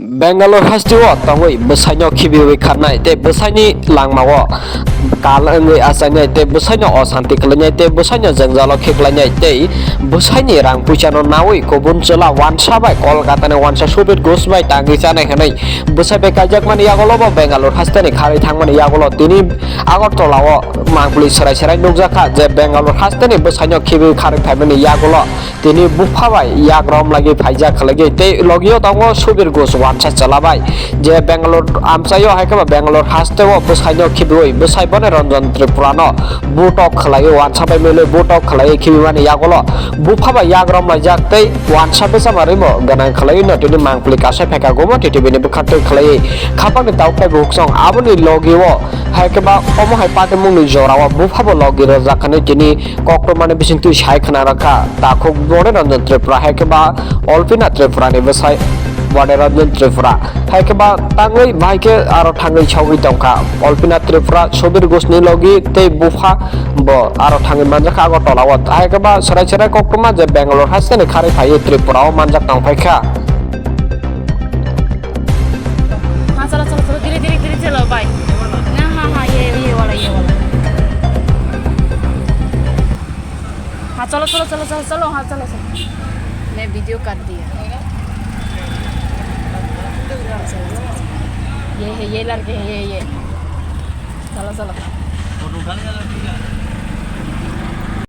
Bengalur has to walk away, Bwsai Khibiwoi Kharnai, the Bwsai Langmawa, Kalangi Asanya, the Bwsai or Santi Kalanya, the Bwsai Zanzalo Kiklanya, the Bwsai Rang Puchano Nawi, Kobunzula, Wansa by Kolkata and Wansa Subit goes by Tangisana Hanai, Bwsai Kajakman Yagolo, Bengalur has ten carry Tangman Yagolo, Tini, Agotola, Manglis Rasha Nuzaka, the Bengalur has ten Bwsai Khibiwoi Kharnai Yagolo, Tini Bufa, Yagrom Lagi Pajak Lagi, Logio Tango Subit goes Wansa Chalabai, J Bengalur Amsayo Hakaba Bengalur has to Bwsai Khibiwoi, Bwsai Boneron Tripurano, Butok Kalai, Wansa by Mele, Butok Kalai, Khibiwani Yagolo, Bufa Yagrom Lajak, Wansa Besamarimo, Ganan Kalai, not in the Manklicasa Pekagoma, Titibini Bukatu Kalai, Kapan the Taupa book song, Abuni Logi, Hakaba, Omo Hypatamu Jora, Bufa Logi, Zakanitini, Koktoman Bisin to Shaikanaraka, Tako Boneron Tripura, Hakaba, Alpina Tripura, Bwsai. Waterajun Tripura, Hakaba, Tangai, Bike, Arotangai Chowi Tonka, Alpina Tripura, Sobir Gosni Logi, Te Bufa, Bo, Arotangi Manjaka, Tolawat, Hakaba, Sarachera Kokuma, the Bengalur has a carry Tripura, Manjak Tongpeka. चलो चलो चलो चलो चलो हाँ चलो चलो मैं video कर दिया ये है ये लड़के हैं ये चलो चलो